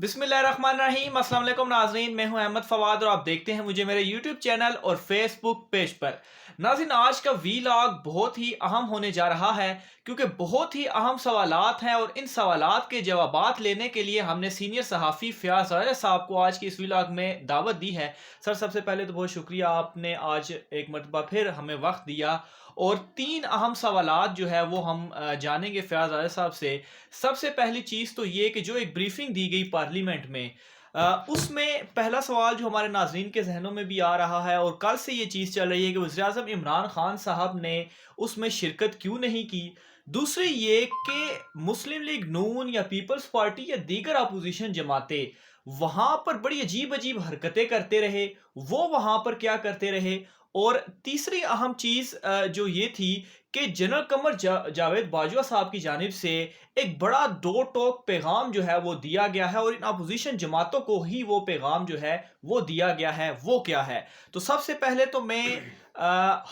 بسم اللہ الرحمن الرحیم۔ السلام علیکم ناظرین، میں ہوں احمد فواد اور آپ دیکھتے ہیں مجھے میرے یوٹیوب چینل اور فیس بک پیج پر۔ ناظرین، آج کا ویلاگ بہت ہی اہم ہونے جا رہا ہے کیونکہ بہت ہی اہم سوالات ہیں اور ان سوالات کے جوابات لینے کے لیے ہم نے سینئر صحافی فیاض راجہ صاحب کو آج کی اس ویلاگ میں دعوت دی ہے۔ سر، سب سے پہلے تو بہت شکریہ، آپ نے آج ایک مرتبہ پھر ہمیں وقت دیا اور تین اہم سوالات جو ہے وہ ہم جانیں گے فیاض راجہ صاحب سے۔ سب سے پہلی چیز تو یہ کہ جو ایک بریفنگ دی گئی پارلیمنٹ میں، اس میں پہلا سوال جو ہمارے ناظرین کے ذہنوں میں بھی آ رہا ہے اور کل سے یہ چیز چل رہی ہے کہ وزیراعظم عمران خان صاحب نے اس میں شرکت کیوں نہیں کی۔ دوسری یہ کہ مسلم لیگ نون یا پیپلز پارٹی یا دیگر اپوزیشن جماعتیں وہاں پر بڑی عجیب عجیب حرکتیں کرتے رہے، وہ وہاں پر کیا کرتے رہے۔ اور تیسری اہم چیز جو یہ تھی کہ جنرل قمر جاوید باجوہ صاحب کی جانب سے ایک بڑا دو ٹوک پیغام جو ہے وہ دیا گیا ہے اور ان اپوزیشن جماعتوں کو ہی وہ پیغام جو ہے وہ دیا گیا ہے، وہ کیا ہے؟ تو سب سے پہلے تو میں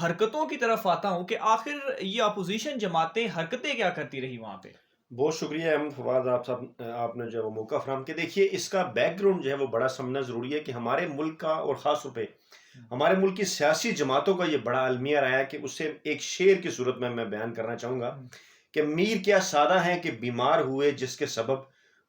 حرکتوں کی طرف آتا ہوں کہ آخر یہ اپوزیشن جماعتیں حرکتیں کیا کرتی رہی وہاں پہ؟ بہت شکریہ احمد فواد، آپ نے جو ہے وہ موقع فراہم کیا۔ دیکھیے، اس کا بیک گراؤنڈ جو ہے وہ بڑا سمجھنا ضروری ہے کہ ہمارے ملک کا اور خاص طور پہ ہمارے ملک کی سیاسی جماعتوں کا یہ بڑا المیہ رہا ہے کہ اسے ایک شعر کی صورت میں بیان کرنا چاہوں گا کہ میر کیا سادہ ہیں کہ بیمار ہوئے جس کے سبب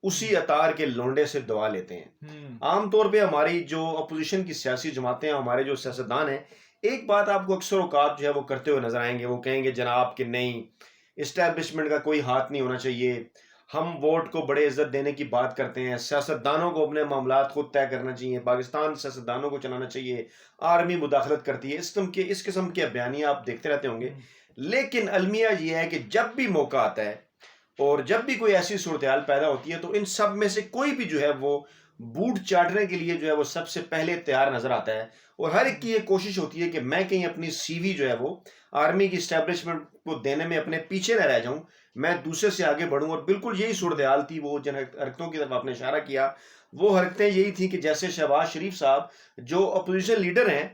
اسی عطار کے لونڈے سے دعا لیتے ہیں۔ عام طور پہ ہماری جو اپوزیشن کی سیاسی جماعتیں ہیں، ہمارے جو سیاستدان ہیں، ایک بات آپ کو اکثر اوقات جو ہے وہ کرتے ہوئے نظر آئیں گے، وہ کہیں گے جناب کہ نہیں، اسٹیبلشمنٹ کا کوئی ہاتھ نہیں ہونا چاہیے، ہم ووٹ کو بڑے عزت دینے کی بات کرتے ہیں، سیاستدانوں کو اپنے معاملات خود طے کرنا چاہیے، پاکستان سیاستدانوں کو چلانا چاہیے، آرمی مداخلت کرتی ہے، اس قسم کے بیانیے آپ دیکھتے رہتے ہوں گے۔ لیکن المیہ یہ ہے کہ جب بھی موقع آتا ہے اور جب بھی کوئی ایسی صورتحال پیدا ہوتی ہے تو ان سب میں سے کوئی بھی جو ہے وہ بوٹ چاٹنے کے لیے جو ہے وہ سب سے پہلے تیار نظر آتا ہے، اور ہر ایک کی یہ کوشش ہوتی ہے کہ میں کہیں اپنی سی وی جو ہے وہ آرمی کی اسٹیبلشمنٹ کو دینے میں اپنے پیچھے نہ رہ جاؤں، میں دوسرے سے آگے بڑھوں۔ اور بالکل یہی صورتحال تھی، وہ جن حرکتوں کی طرف آپ نے اشارہ کیا، وہ حرکتیں یہی تھیں کہ جیسے شہباز شریف صاحب جو اپوزیشن لیڈر ہیں،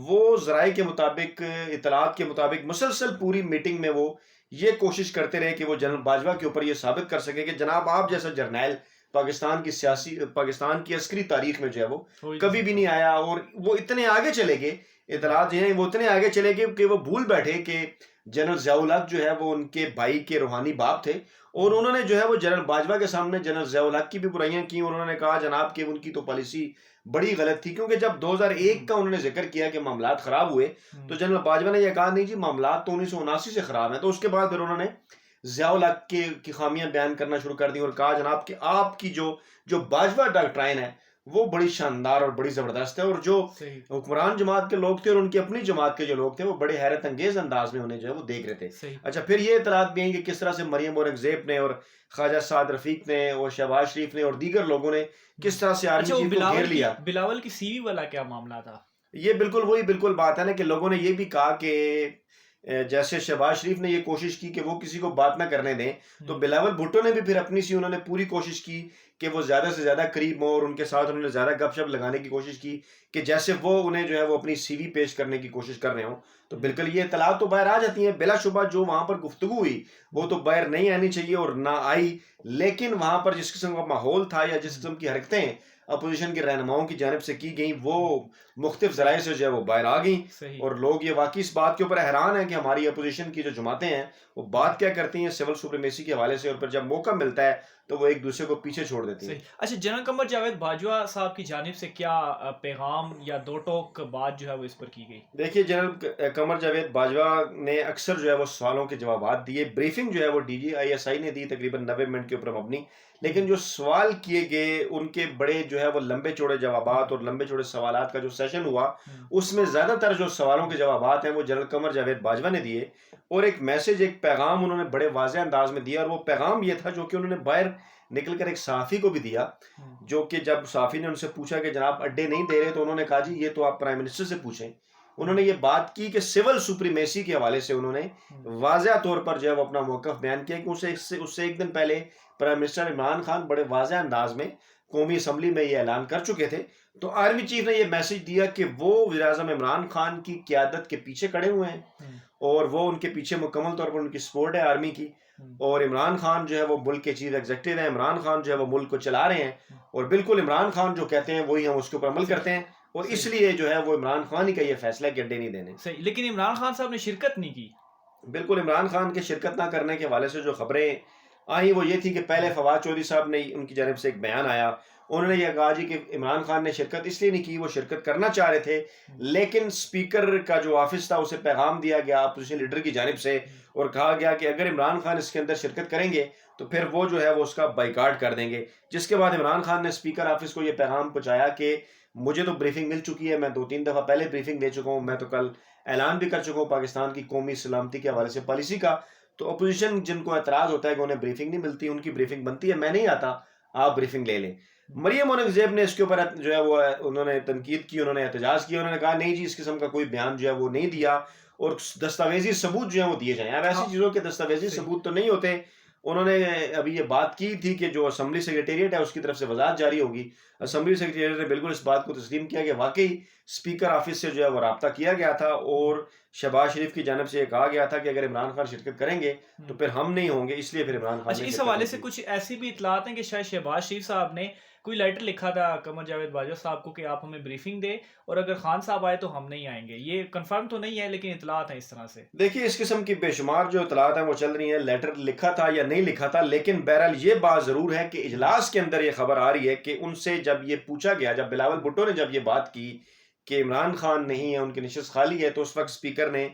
وہ ذرائع کے مطابق، اطلاعات کے مطابق مسلسل پوری میٹنگ میں وہ یہ کوشش کرتے رہے کہ وہ جنرل باجوہ کے اوپر یہ ثابت کر سکے کہ جناب آپ جیسا جرنیل پاکستان کی عسکری تاریخ میں جو ہے وہ کبھی بھی نہیں آیا۔ اور وہ اتنے آگے چلے گئے، اطلاعات جو ہیں وہ اتنے آگے چلے گئے کہ وہ بھول بیٹھے کہ جنرل ضیاء الحق جو ہے وہ ان کے بھائی کے روحانی باپ تھے، اور انہوں نے جو ہے وہ جنرل باجوہ کے سامنے جنرل ضیاء الحق کی بھی برائیاں کی، اور انہوں نے کہا جناب کہ ان کی تو پالیسی بڑی غلط تھی، کیونکہ جب 2001 کا انہوں نے ذکر کیا کہ معاملات خراب ہوئے تو جنرل باجوہ نے یہ کہا نہیں جی، معاملات تو 1979 سے خراب ہیں۔ تو اس کے بعد پھر انہوں نے ضیاء الحق کی خامیاں بیان کرنا شروع کر دی اور کہا جناب کہ آپ کی جو باجوہ ڈاکٹرائن ہے وہ بڑی شاندار اور بڑی زبردست ہے، اور جو حکمران جماعت کے لوگ تھے اور ان کی اپنی جماعت کے جو لوگ تھے وہ بڑے حیرت انگیز انداز میں انہیں جو ہے وہ دیکھ رہے تھے۔ اچھا، پھر یہ اطلاعات بھی ہیں کہ کس طرح سے مریم اورنگزیب نے اور خواجہ سعد رفیق نے اور شہباز شریف نے اور دیگر لوگوں نے کس طرح سے آرمی چیف کو گھیر لیا۔ بلاول کی سی وی والا کیا معاملہ تھا؟ یہ بالکل بات ہے نا کہ لوگوں نے یہ بھی کہا کہ جیسے شہباز شریف نے یہ کوشش کی کہ وہ کسی کو بات نہ کرنے دیں، تو بلاول بھٹو نے بھی پھر اپنی سی انہوں نے پوری کوشش کی کہ وہ زیادہ سے زیادہ قریب ہوں، اور ان کے ساتھ انہوں نے زیادہ گپ شپ لگانے کی کوشش کی کہ جیسے وہ انہیں جو ہے وہ اپنی سی وی پیش کرنے کی کوشش کر رہے ہوں۔ تو بالکل یہ اطلاعات تو باہر آ جاتی ہیں، بلا شبہ جو وہاں پر گفتگو ہوئی وہ تو باہر نہیں آنی چاہیے اور نہ آئی، لیکن وہاں پر جس قسم کا ماحول تھا یا جس قسم کی حرکتیں اپوزیشن کے رہنماؤں کی جانب سے کی گئیں وہ مختلف ذرائع سے جو ہے وہ باہر آ گئیں، اور لوگ یہ واقعی اس بات کے اوپر حیران ہیں کہ ہماری اپوزیشن کی جو جماعتیں ہیں وہ بات کیا کرتی ہیں سول سپریمیسی کے حوالے سے، اور پھر جب موقع ملتا ہے تو وہ ایک دوسرے کو پیچھے چھوڑ دیتی ہیں۔ اچھا، جنرل قمر جاوید باجوہ صاحب کی جانب سے کیا پیغام یا دو ٹوک بات جو ہے وہ اس پر کی گئی؟ دیکھیے، جنرل قمر جاوید باجوہ نے اکثر جو ہے وہ سوالوں کے جوابات دیے، بریفنگ جو ہے وہ D G I S I نے دی تقریباً 90 منٹ کے اوپر مبنی، لیکن جو سوال کیے گئے ان کے بڑے جو ہے وہ لمبے چوڑے جوابات اور لمبے چوڑے سوالات کا جو سیشن ہوا اس میں زیادہ تر جو سوالوں کے جوابات ہیں وہ جنرل قمر جاوید باجوہ نے دیے، اور ایک میسج، ایک پیغام انہوں نے بڑے واضح انداز میں دیا، اور وہ پیغام یہ تھا جو کہ انہوں نے باہر نکل کر ایک صحافی کو بھی دیا، جو کہ جب صحافی نے ان سے پوچھا کہ جناب اڈے نہیں دے رہے، تو انہوں نے کہا جی یہ تو آپ پرائم منسٹر سے پوچھیں۔ انہوں نے یہ بات کی کہ سول سپریمیسی کے حوالے سے انہوں نے واضح طور پر جو ہے وہ اپنا موقف بیان کیا کہ اس سے ایک دن پہلے پرائم منسٹر عمران خان بڑے واضح انداز میں قومی اسمبلی میں یہ اعلان کر چکے تھے، تو آرمی چیف نے یہ میسج دیا کہ وہ وزیراعظم عمران خان کی قیادت کے پیچھے کھڑے ہوئے ہیں، اور وہ ان کے پیچھے مکمل طور پر ان کی سپورٹ ہے آرمی کی، اور عمران خان جو ہے وہ ملک کے چیف ایگزیکٹو ہیں، عمران خان جو ہے وہ ملک کو چلا رہے ہیں، اور بالکل عمران خان جو کہتے ہیں وہی ہم اس کے اوپر عمل کرتے ہیں، اور اس لیے جو ہے وہ عمران خان ہی کا یہ فیصلہ ہے کہ اڈے نہیں دینے۔ صحیح، لیکن عمران خان صاحب نے شرکت نہیں کی۔ بالکل عمران خان کے شرکت نہ کرنے کے حوالے سے جو خبریں آئیں وہ یہ تھی کہ پہلے فواد چودھری صاحب نے ان کی جانب سے ایک بیان آیا، انہوں نے یہ کہا جی کہ عمران خان نے شرکت اس لیے نہیں کی، وہ شرکت کرنا چاہ رہے تھے، لیکن سپیکر کا جو آفس تھا اسے پیغام دیا گیا اپوزیشن لیڈر کی جانب سے، اور کہا گیا کہ اگر عمران خان اس کے اندر شرکت کریں گے تو پھر وہ جو ہے وہ اس کا بائیکاٹ کر دیں گے، جس کے بعد عمران خان نے سپیکر آفس کو یہ پیغام پہنچایا کہ مجھے تو بریفنگ مل چکی ہے، میں 2-3 دفعہ پہلے بریفنگ دے چکا ہوں، میں تو کل اعلان بھی کر چکا ہوں پاکستان کی قومی سلامتی کے حوالے سے پالیسی کا، تو اپوزیشن جن کو اعتراض ہوتا ہے کہ انہیں بریفنگ نہیں ملتی، ان کی بریفنگ بنتی ہے، میں نہیں آتا، آپ بریفنگ لے لیں۔ مریم اورنگزیب نے اس کے اوپر جو ہے وہ انہوں نے تنقید کی، انہوں نے احتجاج کیا، انہوں نے کہا نہیں جی اس قسم کا کوئی بیان جو ہے وہ نہیں دیا، اور دستاویزی ثبوت جو ہیں وہ دیے جائیں۔ اب ایسی چیزوں کے دستاویزی ثبوت تو نہیں ہوتے۔ انہوں نے ابھی یہ بات کی تھی کہ جو اسمبلی سیکریٹریٹ ہے اس کی طرف سے وضاحت جاری ہوگی، اسمبلی سیکریٹریٹ نے بالکل اس بات کو تسلیم کیا کہ واقعی سپیکر آفس سے جو ہے وہ رابطہ کیا گیا تھا، اور شہباز شریف کی جانب سے یہ کہا گیا تھا کہ اگر عمران خان شرکت کریں گے تو پھر ہم نہیں ہوں گے، اس لیے پھر عمران خان اچھا، نے اس شرکت حوالے نہیں سے کی۔ کچھ ایسی بھی اطلاعات ہیں کہ شاید شہباز شریف صاحب نے کوئی لیٹر لکھا تھا قمر جاوید باجوہ صاحب کو کہ آپ ہمیں بریفنگ دیں، اور اگر خان صاحب آئے تو ہم نہیں آئیں گے۔ یہ کنفرم تو نہیں ہے لیکن اطلاعات ہیں اس طرح سے۔ دیکھیے اس قسم کی بے شمار جو اطلاعات ہیں وہ چل رہی ہیں، لیٹر لکھا تھا یا نہیں لکھا تھا، لیکن بہرحال یہ بات ضرور ہے کہ اجلاس کے اندر یہ خبر آ رہی ہے کہ ان سے جب یہ پوچھا گیا، جب بلاول بھٹو نے جب یہ بات کی کہ عمران خان نہیں ہے، ان کی نشست خالی ہے، تو اس وقت سپیکر نے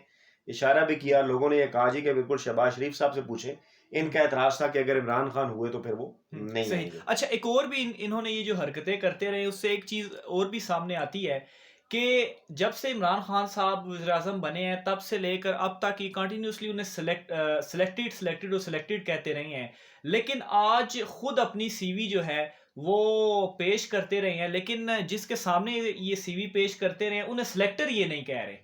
اشارہ بھی کیا، لوگوں نے یہ کہا جی کہ بالکل شہباز شریف صاحب سے پوچھیں، ان کا اعتراض تھا کہ اگر عمران خان ہوئے تو پھر وہ نہیں صحیح۔ آئیں گے۔ اچھا، ایک اور بھی انہوں نے یہ جو حرکتیں کرتے رہے، اس سے ایک چیز اور بھی سامنے آتی ہے کہ جب سے عمران خان صاحب وزیر اعظم بنے ہیں تب سے لے کر اب تک یہ کنٹینیوسلی انہیں سلیکٹڈ کہتے رہے ہیں، لیکن آج خود اپنی سی وی جو ہے وہ پیش کرتے رہے ہیں، لیکن جس کے سامنے یہ سی وی پیش کرتے رہے ہیں انہیں سلیکٹر یہ نہیں کہہ رہے۔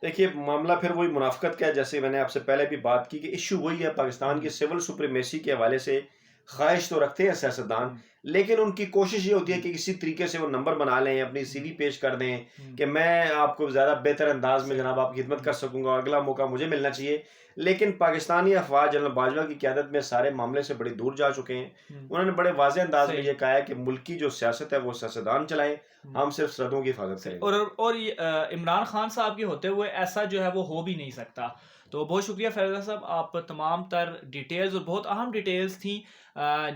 دیکھیے معاملہ پھر وہی منافقت کا ہے، جیسے میں نے آپ سے پہلے بھی بات کی کہ ایشو وہی ہے، پاکستان کی سول سپریمیسی کے حوالے سے خواہش تو رکھتے ہیں سیاستدان، لیکن ان کی کوشش یہ ہوتی ہے کہ کسی طریقے سے وہ نمبر بنا لیں، اپنی سی وی پیش کر دیں کہ میں آپ کو زیادہ بہتر انداز میں جناب آپ کی خدمت کر سکوں گا، اگلا موقع مجھے ملنا چاہیے، لیکن پاکستانی افواج جنرل باجوہ کی قیادت میں سارے معاملے سے بڑی دور جا چکے ہیں۔ انہوں نے بڑے واضح انداز میں یہ کہا ہے کہ ملک کی جو سیاست ہے وہ سیاستدان چلائیں، ہم صرف سرحدوں کی حفاظت کریں گے۔ اور عمران خان صاحب کے ہوتے ہوئے ایسا جو ہے وہ ہو بھی نہیں سکتا۔ تو بہت شکریہ فیضان صاحب، آپ تمام تر ڈیٹیلز اور بہت اہم ڈیٹیلز تھیں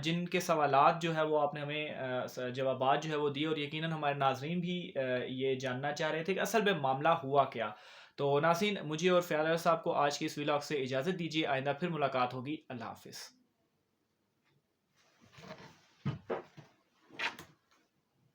جن کے سوالات جو ہے وہ آپ نے ہمیں جوابات جو ہے وہ دیے، اور یقیناً ہمارے ناظرین بھی یہ جاننا چاہ رہے تھے کہ اصل میں معاملہ ہوا کیا۔ تو ناظرین، مجھے اور فیاض صاحب کو آج کے اس ویلاگ سے اجازت دیجیے، آئندہ پھر ملاقات ہوگی۔ اللہ حافظ۔